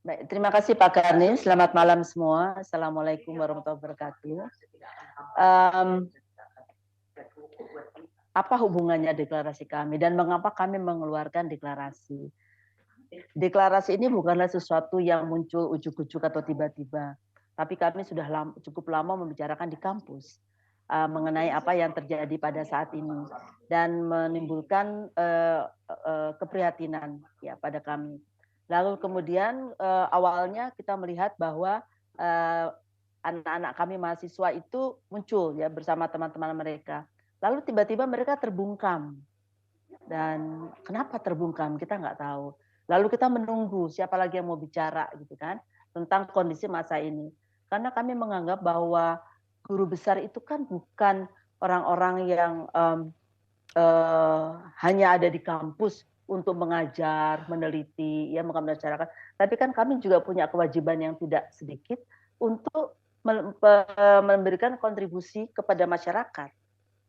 Baik, terima kasih Pak Karni. Selamat malam semua. Assalamualaikum warahmatullahi wabarakatuh. Apa hubungannya deklarasi kami dan mengapa kami mengeluarkan deklarasi? Deklarasi ini bukanlah sesuatu yang muncul ujuk-ujuk atau tiba-tiba, tapi kami sudah cukup lama membicarakan di kampus mengenai apa yang terjadi pada saat ini dan menimbulkan keprihatinan ya pada kami. Lalu kemudian awalnya kita melihat bahwa anak-anak kami mahasiswa itu muncul ya bersama teman-teman mereka. Lalu tiba-tiba mereka terbungkam. Dan kenapa terbungkam kita nggak tahu. Lalu kita menunggu siapa lagi yang mau bicara gitu kan tentang kondisi masa ini. Karena kami menganggap bahwa guru besar itu kan bukan orang-orang yang hanya ada di kampus untuk mengajar, meneliti, ya masyarakat. Tapi kan kami juga punya kewajiban yang tidak sedikit untuk memberikan kontribusi kepada masyarakat.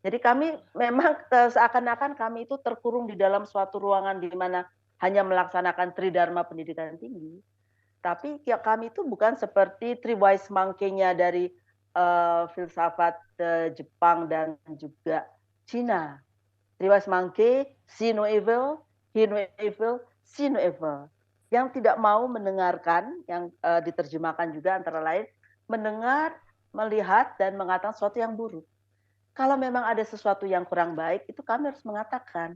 Jadi kami memang seakan-akan kami itu terkurung di dalam suatu ruangan di mana hanya melaksanakan tridharma pendidikan tinggi. Tapi kami itu bukan seperti three wise monkey-nya dari filsafat Jepang dan juga Cina. Three wise monkey, see no evil, hear no evil, see no evil. Yang tidak mau mendengarkan, yang diterjemahkan juga antara lain, mendengar, melihat, dan mengatakan sesuatu yang buruk. Kalau memang ada sesuatu yang kurang baik, itu kami harus mengatakan.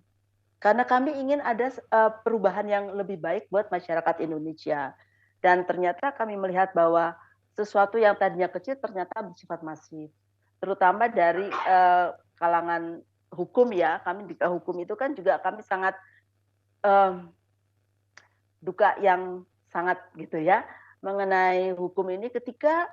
Karena kami ingin ada perubahan yang lebih baik buat masyarakat Indonesia. Dan ternyata kami melihat bahwa sesuatu yang tadinya kecil ternyata bersifat masif. Terutama dari kalangan hukum ya, kami di hukum itu kan juga kami sangat duka yang sangat gitu ya, mengenai hukum ini ketika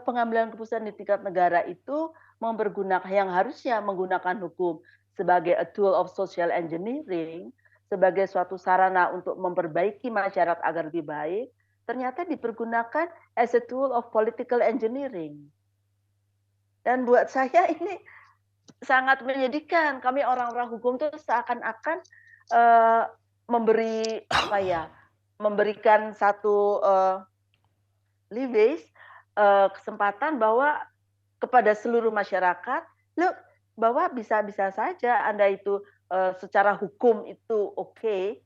pengambilan keputusan di tingkat negara itu mempergunakan yang harusnya menggunakan hukum sebagai a tool of social engineering, sebagai suatu sarana untuk memperbaiki masyarakat agar lebih baik, ternyata dipergunakan as a tool of political engineering. Dan buat saya ini sangat menyedihkan. Kami orang-orang hukum itu seakan-akan memberi apa ya, memberikan satu leeway kesempatan bahwa kepada seluruh masyarakat, look, bahwa bisa-bisa saja Anda itu secara hukum itu oke,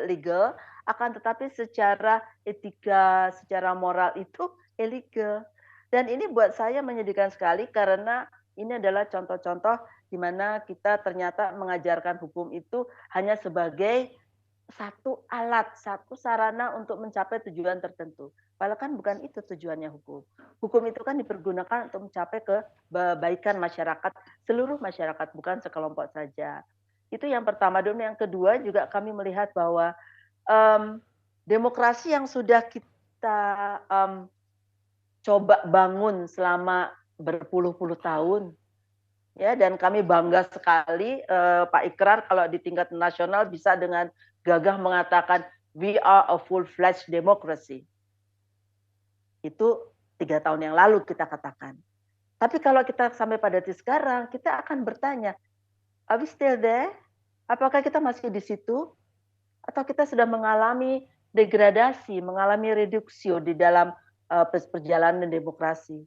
legal, akan tetapi secara etika, secara moral itu illegal. Dan ini buat saya menyedihkan sekali karena ini adalah contoh-contoh di mana kita ternyata mengajarkan hukum itu hanya sebagai satu alat, satu sarana untuk mencapai tujuan tertentu. Padahal kan bukan itu tujuannya hukum. Hukum itu kan dipergunakan untuk mencapai kebaikan masyarakat, seluruh masyarakat, bukan sekelompok saja. Itu yang pertama. Dan yang kedua juga kami melihat bahwa demokrasi yang sudah kita coba bangun selama berpuluh-puluh tahun, ya, dan kami bangga sekali Pak Ikrar kalau di tingkat nasional bisa dengan gagah mengatakan we are a full-fledged democracy. Itu 3 tahun yang lalu kita katakan. Tapi kalau kita sampai pada titik sekarang, kita akan bertanya, are we still there? Apakah kita masih di situ? Atau kita sudah mengalami degradasi, mengalami reduksio di dalam perjalanan demokrasi?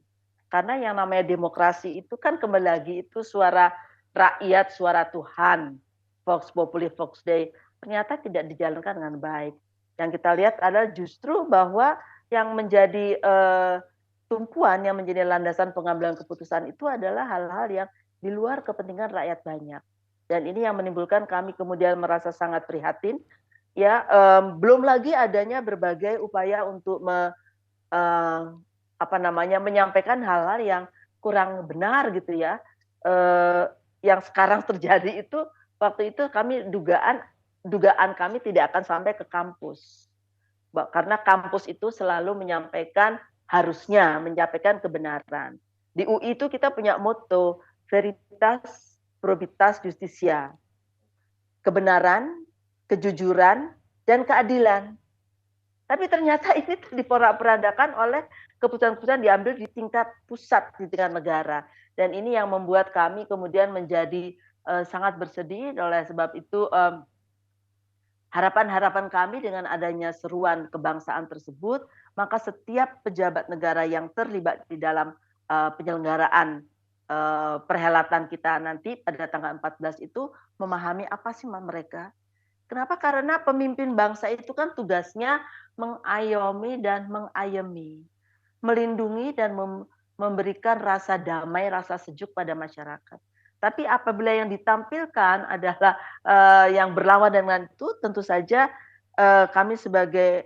Karena yang namanya demokrasi itu kan kembali lagi itu suara rakyat, suara Tuhan, Vox Populi, Vox Dei, ternyata tidak dijalankan dengan baik. Yang kita lihat adalah justru bahwa yang menjadi tumpuan, yang menjadi landasan pengambilan keputusan itu adalah hal-hal yang di luar kepentingan rakyat banyak. Dan ini yang menimbulkan kami kemudian merasa sangat prihatin. Ya, belum lagi adanya berbagai upaya untuk menyampaikan hal-hal yang kurang benar gitu ya. Yang sekarang terjadi itu waktu itu kami dugaan kami tidak akan sampai ke kampus. Karena kampus itu selalu harusnya menyampaikan kebenaran. Di UI itu kita punya moto veritas, probitas, justisia. Kebenaran, kejujuran, dan keadilan. Tapi ternyata ini diporak-porandakan oleh keputusan-keputusan diambil di tingkat pusat, di tingkat negara. Dan ini yang membuat kami kemudian menjadi sangat bersedih. Oleh sebab itu harapan-harapan kami dengan adanya seruan kebangsaan tersebut, maka setiap pejabat negara yang terlibat di dalam penyelenggaraan perhelatan kita nanti pada tanggal 14 itu memahami apa sih mereka. Kenapa? Karena pemimpin bangsa itu kan tugasnya mengayomi dan mengayemi, melindungi dan memberikan rasa damai, rasa sejuk pada masyarakat. Tapi apabila yang ditampilkan adalah yang berlawan dengan itu, tentu saja kami sebagai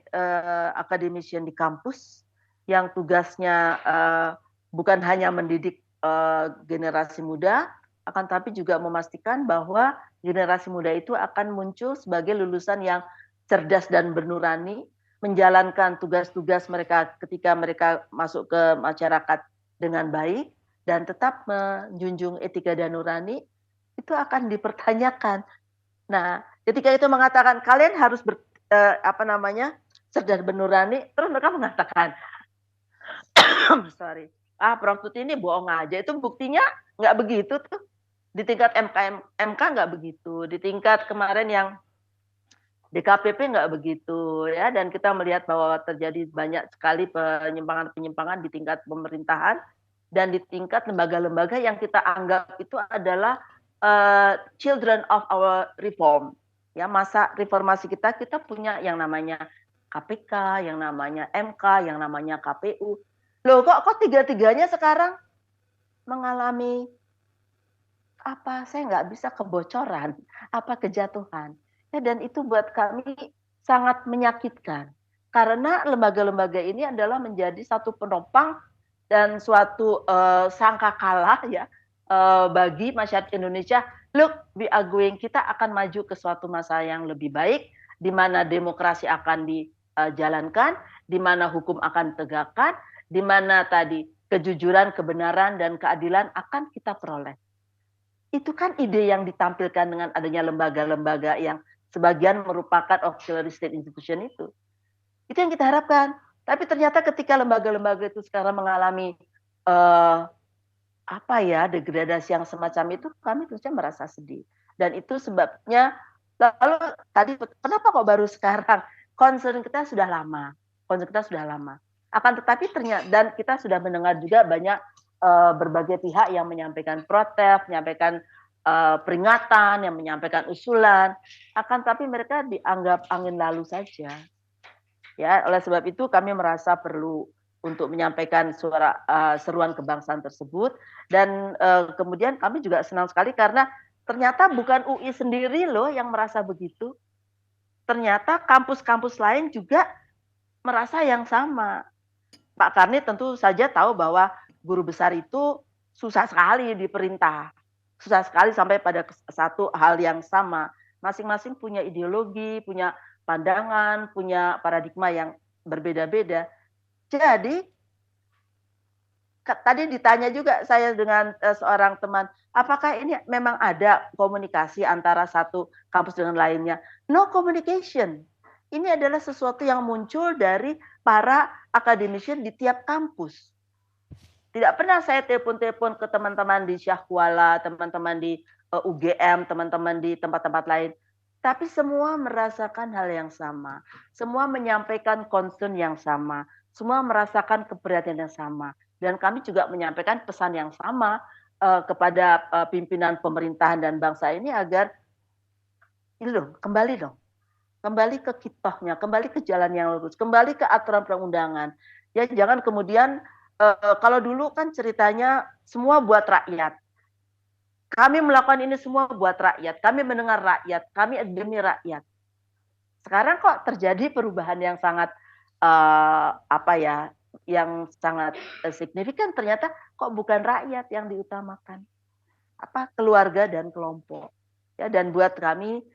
akademisi di kampus yang tugasnya bukan hanya mendidik generasi muda, akan tapi juga memastikan bahwa generasi muda itu akan muncul sebagai lulusan yang cerdas dan bernurani, menjalankan tugas-tugas mereka ketika mereka masuk ke masyarakat dengan baik, dan tetap menjunjung etika dan nurani, itu akan dipertanyakan. Nah, ketika itu mengatakan kalian harus cerdas bernurani, terus mereka mengatakan, sorry, Prof Tuti ini bohong aja. Itu buktinya nggak begitu tuh. Di tingkat MK nggak begitu. Di tingkat kemarin yang DKPP nggak begitu ya. Dan kita melihat bahwa terjadi banyak sekali penyimpangan-penyimpangan di tingkat pemerintahan dan di tingkat lembaga-lembaga yang kita anggap itu adalah children of our reform. Ya, masa reformasi kita punya yang namanya KPK, yang namanya MK, yang namanya KPU. Loh kok tiga-tiganya sekarang mengalami saya nggak bisa kebocoran, kejatuhan. Ya, dan itu buat kami sangat menyakitkan. Karena lembaga-lembaga ini adalah menjadi satu penopang dan suatu sangkakala ya bagi masyarakat Indonesia. Look, kita akan maju ke suatu masa yang lebih baik, di mana demokrasi akan dijalankan, di mana hukum akan ditegakkan, di mana tadi kejujuran, kebenaran, dan keadilan akan kita peroleh. Itu kan ide yang ditampilkan dengan adanya lembaga-lembaga yang sebagian merupakan auxiliary state institution itu. Itu yang kita harapkan. Tapi ternyata ketika lembaga-lembaga itu sekarang mengalami degradasi yang semacam itu, kami tentunya merasa sedih. Dan itu sebabnya, lalu tadi kenapa kok baru sekarang? Concern kita sudah lama. Akan tetapi ternyata, dan kita sudah mendengar juga banyak berbagai pihak yang menyampaikan protes, menyampaikan peringatan, yang menyampaikan usulan, akan tapi mereka dianggap angin lalu saja. Ya, oleh sebab itu kami merasa perlu untuk menyampaikan seruan kebangsaan tersebut, dan kemudian kami juga senang sekali karena ternyata bukan UI sendiri loh yang merasa begitu. Ternyata kampus-kampus lain juga merasa yang sama. Pak Karni tentu saja tahu bahwa guru besar itu susah sekali diperintah. Susah sekali sampai pada satu hal yang sama. Masing-masing punya ideologi, punya pandangan, punya paradigma yang berbeda-beda. Jadi, tadi ditanya juga saya dengan seorang teman, apakah ini memang ada komunikasi antara satu kampus dengan lainnya? No communication. Ini adalah sesuatu yang muncul dari para akademisi di tiap kampus. Tidak pernah saya telepon-telepon ke teman-teman di Syahkuala, teman-teman di UGM, teman-teman di tempat-tempat lain. Tapi semua merasakan hal yang sama. Semua menyampaikan concern yang sama. Semua merasakan keprihatinan yang sama. Dan kami juga menyampaikan pesan yang sama kepada pimpinan pemerintahan dan bangsa ini agar kembali ke kitohnya, kembali ke jalan yang lurus, kembali ke aturan perundangan. Ya, jangan kemudian kalau dulu kan ceritanya semua buat rakyat. Kami melakukan ini semua buat rakyat, kami mendengar rakyat, kami demi rakyat. Sekarang kok terjadi perubahan yang sangat yang sangat signifikan, ternyata kok bukan rakyat yang diutamakan. Keluarga dan kelompok. Ya, dan buat kami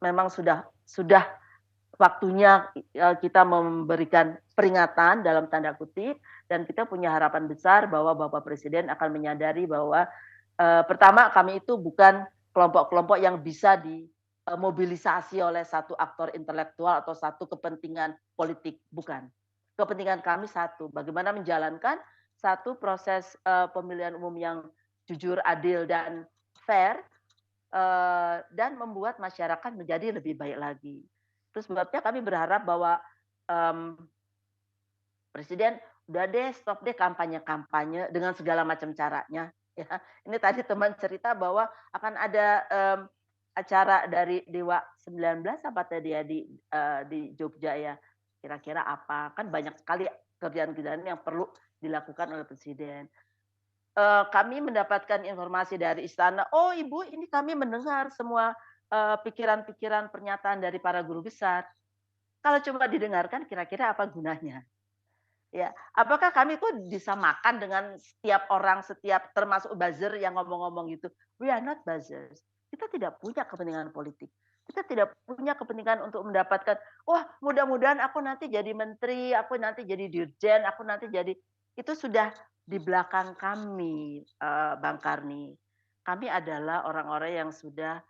memang sudah waktunya kita memberikan peringatan dalam tanda kutip, dan kita punya harapan besar bahwa Bapak Presiden akan menyadari bahwa pertama kami itu bukan kelompok-kelompok yang bisa dimobilisasi oleh satu aktor intelektual atau satu kepentingan politik, bukan. Kepentingan kami satu, bagaimana menjalankan satu proses pemilihan umum yang jujur, adil, dan fair, dan membuat masyarakat menjadi lebih baik lagi. Terus sebabnya kami berharap bahwa Presiden udah deh stop deh kampanye-kampanye dengan segala macam caranya. Ya, ini tadi teman cerita bahwa akan ada acara dari Dewa 19 apa tadi ya di Jogja ya. Kira-kira apa? Kan banyak sekali kerjaan-kerjaan yang perlu dilakukan oleh Presiden. Kami mendapatkan informasi dari istana, oh Ibu ini kami mendengar semua pikiran-pikiran pernyataan dari para guru besar. Kalau cuma didengarkan kira-kira apa gunanya? Ya, apakah kami tuh bisa makan dengan setiap orang, setiap termasuk buzzer yang ngomong-ngomong gitu? We are not buzzers. Kita tidak punya kepentingan politik. Kita tidak punya kepentingan untuk mendapatkan, wah mudah-mudahan aku nanti jadi menteri, aku nanti jadi dirjen, aku nanti jadi itu sudah di belakang kami, Bang Karni. Kami adalah orang-orang yang sudah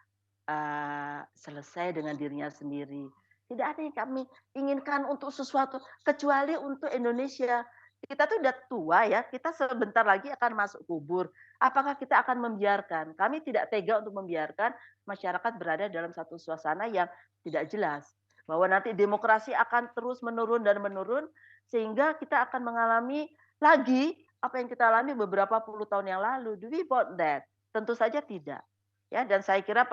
selesai dengan dirinya sendiri. Tidak ada yang kami inginkan untuk sesuatu kecuali untuk Indonesia. Kita tuh udah tua ya, kita sebentar lagi akan masuk kubur. Apakah kita akan membiarkan? Kami tidak tega untuk membiarkan masyarakat berada dalam satu suasana yang tidak jelas. Bahwa nanti demokrasi akan terus menurun dan menurun, sehingga kita akan mengalami lagi apa yang kita alami beberapa puluh tahun yang lalu. Do we want that? Tentu saja tidak. Ya, dan saya kira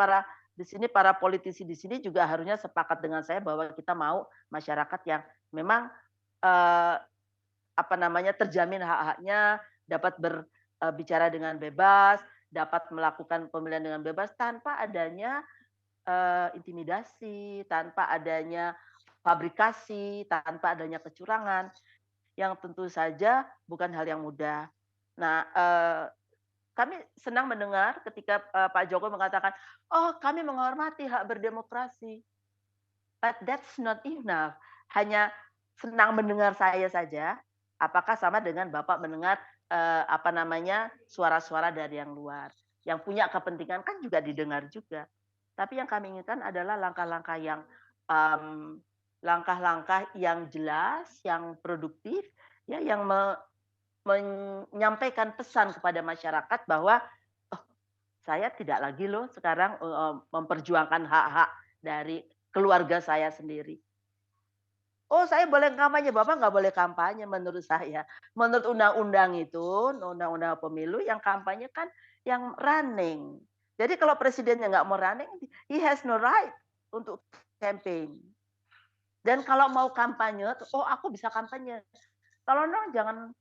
di sini para politisi di sini juga harusnya sepakat dengan saya bahwa kita mau masyarakat yang memang terjamin hak-haknya, dapat berbicara dengan bebas, dapat melakukan pemilihan dengan bebas tanpa adanya intimidasi, tanpa adanya fabrikasi, tanpa adanya kecurangan, yang tentu saja bukan hal yang mudah. Nah, kami senang mendengar ketika Pak Jokowi mengatakan, oh kami menghormati hak berdemokrasi. But that's not enough. Hanya senang mendengar saya saja. Apakah sama dengan Bapak mendengar suara-suara dari yang luar? Yang punya kepentingan kan juga didengar juga. Tapi yang kami inginkan adalah langkah-langkah yang jelas, yang produktif, ya, yang menyampaikan pesan kepada masyarakat bahwa oh, saya tidak lagi loh sekarang memperjuangkan hak-hak dari keluarga saya sendiri. Oh, saya boleh kampanye, Bapak nggak boleh kampanye menurut saya. Menurut undang-undang itu, undang-undang pemilu yang kampanye kan yang running. Jadi kalau presidennya nggak mau running, he has no right untuk campaign. Dan kalau mau kampanye, oh aku bisa kampanye. Kalau jangan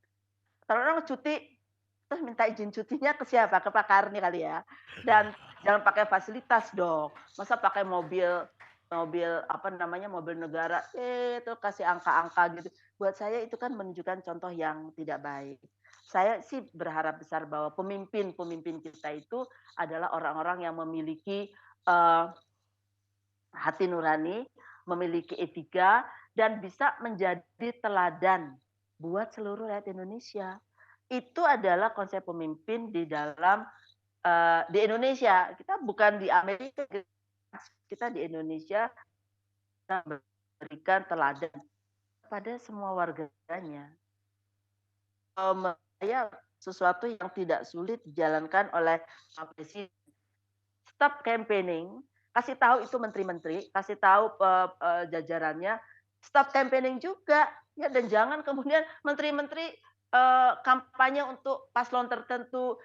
kalau orang cuti, terus minta izin cutinya ke siapa? Ke Pak Karni kali ya. Dan jangan pakai fasilitas dong. Masa pakai mobil mobil negara, itu kasih angka-angka gitu. Buat saya itu kan menunjukkan contoh yang tidak baik. Saya sih berharap besar bahwa pemimpin-pemimpin kita itu adalah orang-orang yang memiliki hati nurani, memiliki etika, dan bisa menjadi teladan buat seluruh rakyat Indonesia. Itu adalah konsep pemimpin di dalam di Indonesia. Kita bukan di Amerika, kita di Indonesia kita memberikan teladan pada semua warganya. Saya sesuatu yang tidak sulit dijalankan oleh Pak Presiden. Stop campaigning, kasih tahu itu menteri-menteri, kasih tahu jajarannya, stop campaigning juga, ya, dan jangan kemudian menteri-menteri kampanye untuk paslon tertentu.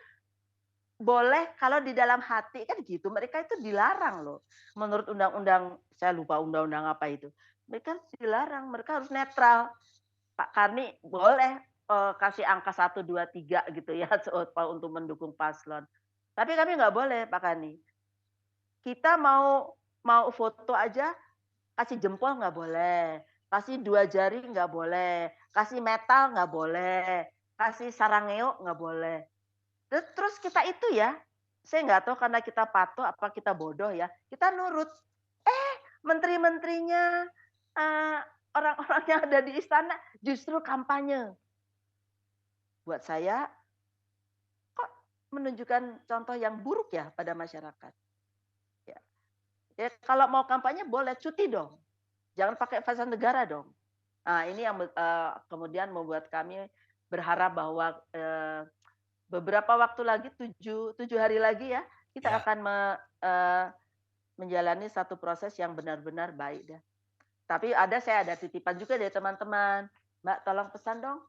Boleh kalau di dalam hati kan gitu, mereka itu dilarang loh. Menurut undang-undang, saya lupa undang-undang apa itu. Mereka dilarang, mereka harus netral. Pak Karni boleh kasih angka 1, 2, 3 gitu ya untuk mendukung paslon. Tapi kami nggak boleh Pak Karni. Kita mau foto aja kasih jempol nggak boleh, kasih 2 jari nggak boleh, kasih metal nggak boleh, kasih sarangeo nggak boleh. Terus kita itu ya, saya nggak tahu karena kita patuh apa kita bodoh ya, kita nurut. Menteri-menterinya, orang-orang yang ada di istana justru kampanye. Buat saya, kok menunjukkan contoh yang buruk ya pada masyarakat. Ya, ya kalau mau kampanye boleh, cuti dong. Jangan pakai fasilitas negara dong. Nah, ini yang kemudian membuat kami berharap bahwa beberapa waktu lagi, 7 hari lagi ya, kita akan menjalani satu proses yang benar-benar baik dah. Tapi saya ada titipan juga dari teman-teman, Mbak tolong pesan dong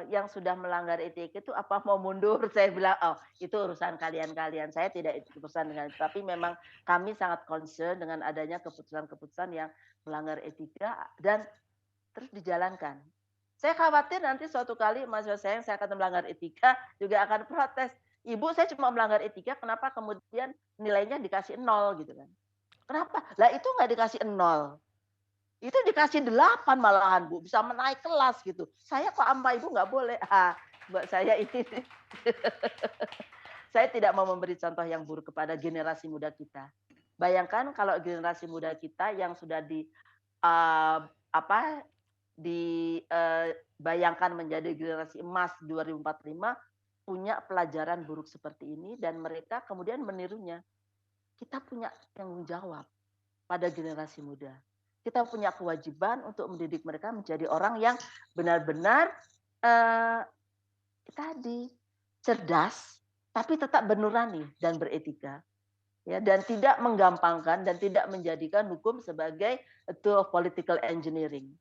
yang sudah melanggar etika itu apa mau mundur? Saya bilang, oh itu urusan kalian-kalian. Saya tidak ikut urusan dengan itu. Tapi memang kami sangat concern dengan adanya keputusan-keputusan yang melanggar etika dan terus dijalankan. Saya khawatir nanti suatu kali mahasiswa saya yang saya akan melanggar etika juga akan protes. Ibu saya cuma melanggar etika, kenapa kemudian nilainya dikasih 0 gitu kan? Kenapa? Lah itu nggak dikasih 0. Itu dikasih 8 malahan Bu, bisa menaik kelas gitu. Saya kok sama Ibu nggak boleh. Buat saya ini saya tidak mau memberi contoh yang buruk kepada generasi muda kita. Bayangkan kalau generasi muda kita yang sudah dibayangkan menjadi generasi emas 2045 punya pelajaran buruk seperti ini dan mereka kemudian menirunya. Kita punya tanggung jawab pada generasi muda. Kita punya kewajiban untuk mendidik mereka menjadi orang yang benar-benar tadi cerdas, tapi tetap bernurani dan beretika, ya, dan tidak menggampangkan dan tidak menjadikan hukum sebagai a tool of political engineering.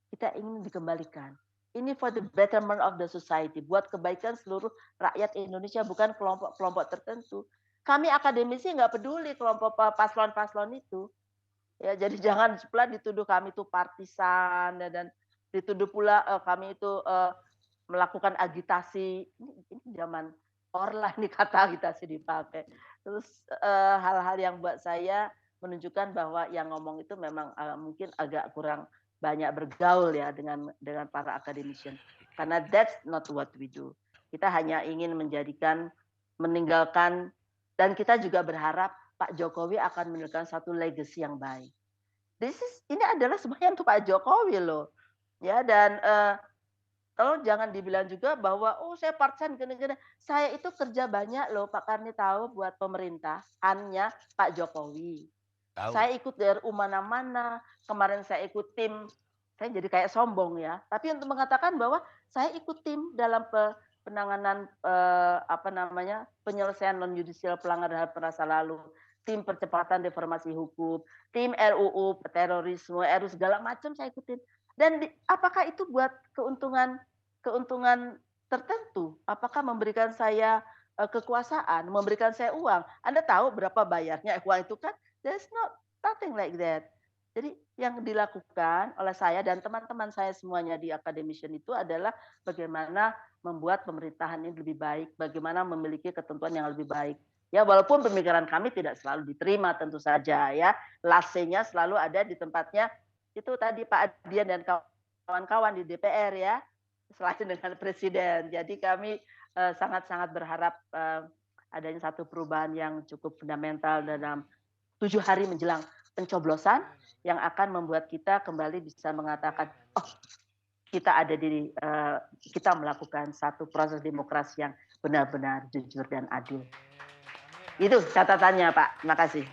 Kita ingin dikembalikan. Ini for the betterment of the society, buat kebaikan seluruh rakyat Indonesia, bukan kelompok-kelompok tertentu. Kami akademisi nggak peduli kelompok paslon-paslon itu. Ya, jadi jangan pula dituduh kami itu partisan dan dituduh pula kami itu melakukan agitasi. Ini zaman orla nih kata agitasi dipakai. Terus hal-hal yang buat saya menunjukkan bahwa yang ngomong itu memang mungkin agak kurang banyak bergaul ya dengan para akademisian. Karena that's not what we do. Kita hanya ingin meninggalkan, dan kita juga berharap Pak Jokowi akan meninggalkan satu legacy yang baik. Ini adalah semuanya untuk Pak Jokowi loh. Ya, dan tolong jangan dibilang juga bahwa saya partisan gini-gini. Saya itu kerja banyak loh Pak Karni tahu buat pemerintahannya Pak Jokowi. Tahu. Saya ikut dari mana-mana. Kemarin saya ikut tim, saya jadi kayak sombong ya. Tapi untuk mengatakan bahwa saya ikut tim dalam penanganan penyelesaian non judicial pelanggaran HAM masa lalu, tim percepatan reformasi hukum, tim RUU terorisme, RUU segala macam saya ikutin. Dan apakah itu buat keuntungan tertentu? Apakah memberikan saya kekuasaan, memberikan saya uang? Anda tahu berapa bayarnya uang itu kan? There's nothing like that. Jadi yang dilakukan oleh saya dan teman-teman saya semuanya di academician itu adalah bagaimana membuat pemerintahan ini lebih baik, bagaimana memiliki ketentuan yang lebih baik. Ya, walaupun pemikiran kami tidak selalu diterima tentu saja ya. Lasenya selalu ada di tempatnya. Itu tadi Pak Adian dan kawan-kawan di DPR ya, selain dengan Presiden. Jadi kami sangat-sangat berharap adanya satu perubahan yang cukup fundamental dalam 7 hari menjelang pencoblosan yang akan membuat kita kembali bisa mengatakan, kita melakukan satu proses demokrasi yang benar-benar jujur dan adil. Itu catatannya Pak. Terima kasih.